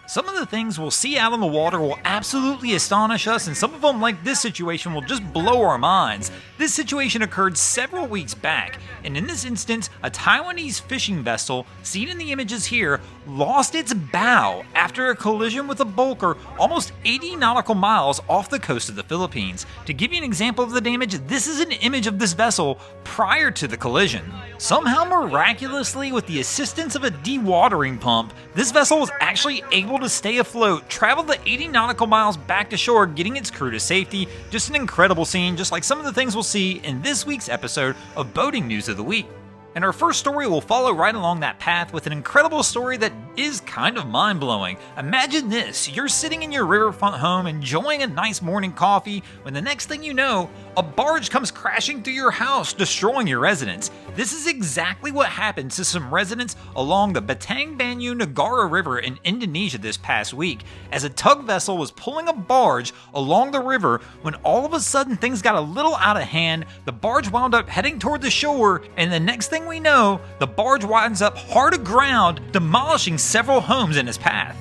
Some of the things we'll see out on the water will absolutely astonish us, and some of them, like this situation, will just blow our minds. This situation occurred several weeks back, and in this instance, a Taiwanese fishing vessel, seen in the images here, lost its bow after a collision with a bulker almost 80 nautical miles off the coast of the Philippines. To give you an example of the damage, this is an image of this vessel prior to the collision. Somehow miraculously, with the assistance of a dewatering pump, this vessel was actually able to stay afloat, travel the 80 nautical miles back to shore, getting its crew to safety. Just an incredible scene, just like some of the things we'll see in this week's episode of Boating News of the Week. And our first story will follow right along that path with an incredible story that is kind of mind-blowing. Imagine this, you're sitting in your riverfront home enjoying a nice morning coffee when the next thing you know, a barge comes crashing through your house, destroying your residence. This is exactly what happened to some residents along the Batang Banyu Negara River in Indonesia this past week, as a tug vessel was pulling a barge along the river when all of a sudden things got a little out of hand. The barge wound up heading toward the shore, and the next thing we know, the barge winds up hard aground, demolishing several homes in its path.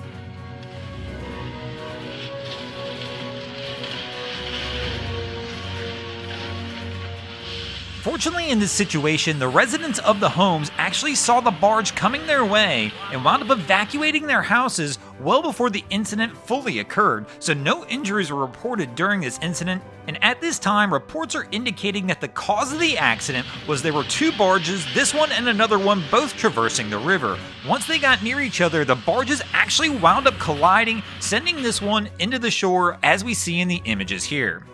Fortunately, in this situation, the residents of the homes actually saw the barge coming their way and wound up evacuating their houses well before the incident fully occurred, so no injuries were reported during this incident. And at this time, reports are indicating that the cause of the accident was there were two barges, this one and another one, both traversing the river. Once they got near each other, the barges actually wound up colliding, sending this one into the shore, as we see in the images here.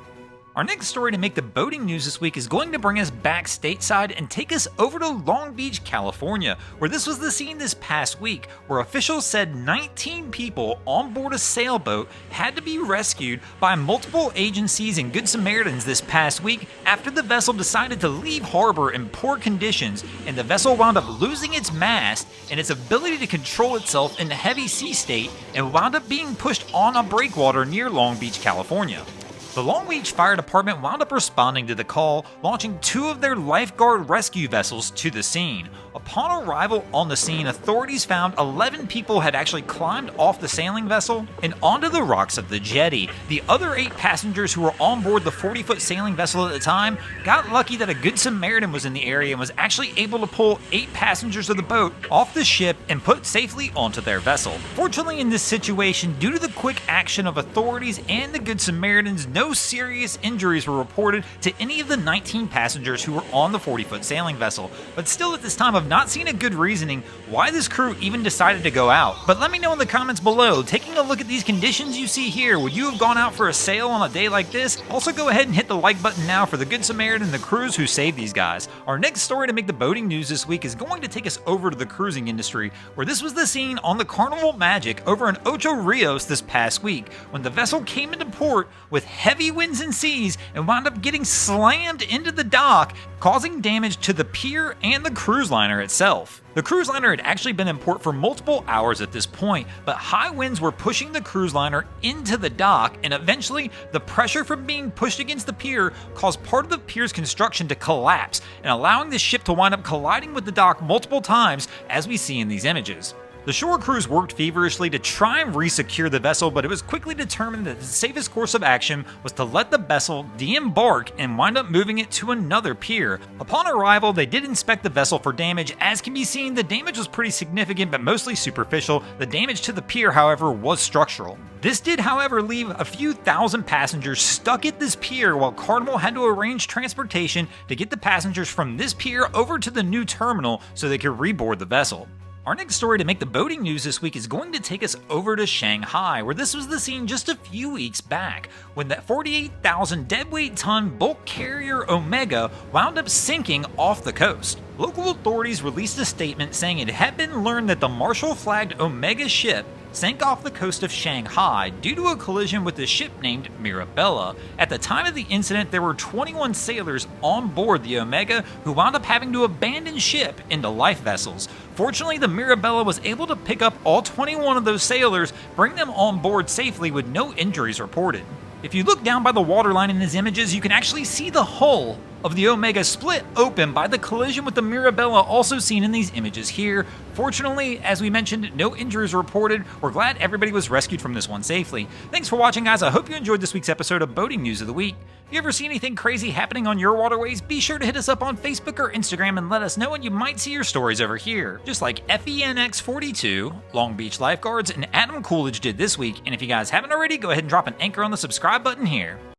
Our next story to make the boating news this week is going to bring us back stateside and take us over to Long Beach, California, where this was the scene this past week, where officials said 19 people on board a sailboat had to be rescued by multiple agencies and Good Samaritans this past week after the vessel decided to leave harbor in poor conditions, and the vessel wound up losing its mast and its ability to control itself in the heavy sea state and wound up being pushed on a breakwater near Long Beach, California. The Long Beach Fire Department wound up responding to the call, launching two of their lifeguard rescue vessels to the scene. Upon arrival on the scene, authorities found 11 people had actually climbed off the sailing vessel and onto the rocks of the jetty. The other 8 passengers who were on board the 40-foot sailing vessel at the time got lucky that a Good Samaritan was in the area and was actually able to pull 8 passengers of the boat off the ship and put safely onto their vessel. Fortunately, in this situation, due to the quick action of authorities and the Good Samaritans, no serious injuries were reported to any of the 19 passengers who were on the 40-foot sailing vessel. But still, at this time, I've not seen a good reasoning why this crew even decided to go out. But let me know in the comments below, taking a look at these conditions you see here, would you have gone out for a sail on a day like this? Also, go ahead and hit the like button now for the Good Samaritan and the crews who saved these guys. Our next story to make the boating news this week is going to take us over to the cruising industry, where this was the scene on the Carnival Magic over in Ocho Rios this past week, when the vessel came into port with heavy winds and seas and wound up getting slammed into the dock, causing damage to the pier and the cruise liner itself. The cruise liner had actually been in port for multiple hours at this point, but high winds were pushing the cruise liner into the dock, and eventually the pressure from being pushed against the pier caused part of the pier's construction to collapse, and allowing the ship to wind up colliding with the dock multiple times, as we see in these images. The shore crews worked feverishly to try and re-secure the vessel, but it was quickly determined that the safest course of action was to let the vessel de-embark and wind up moving it to another pier. Upon arrival, they did inspect the vessel for damage. As can be seen, the damage was pretty significant but mostly superficial. The damage to the pier, however, was structural. This did, however, leave a few thousand passengers stuck at this pier, while Carnival had to arrange transportation to get the passengers from this pier over to the new terminal so they could reboard the vessel. Our next story to make the boating news this week is going to take us over to Shanghai, where this was the scene just a few weeks back, when that 48,000 deadweight ton bulk carrier Omega wound up sinking off the coast. Local authorities released a statement saying it had been learned that the Marshall-flagged Omega ship sank off the coast of Shanghai due to a collision with a ship named Mirabella. At the time of the incident, there were 21 sailors on board the Omega who wound up having to abandon ship into life vessels. Fortunately, the Mirabella was able to pick up all 21 of those sailors, bring them on board safely with no injuries reported. If you look down by the waterline in these images, you can actually see the hull of the Omega split open by the collision with the Mirabella, also seen in these images here. Fortunately, as we mentioned, no injuries reported. We're glad everybody was rescued from this one safely. Thanks for watching, guys. I hope you enjoyed this week's episode of Boating News of the Week. If you ever see anything crazy happening on your waterways, be sure to hit us up on Facebook or Instagram and let us know, and you might see your stories over here. Just like FENX42, Long Beach Lifeguards, and Adam Coolidge did this week. And if you guys haven't already, go ahead and drop an anchor on the subscribe button here.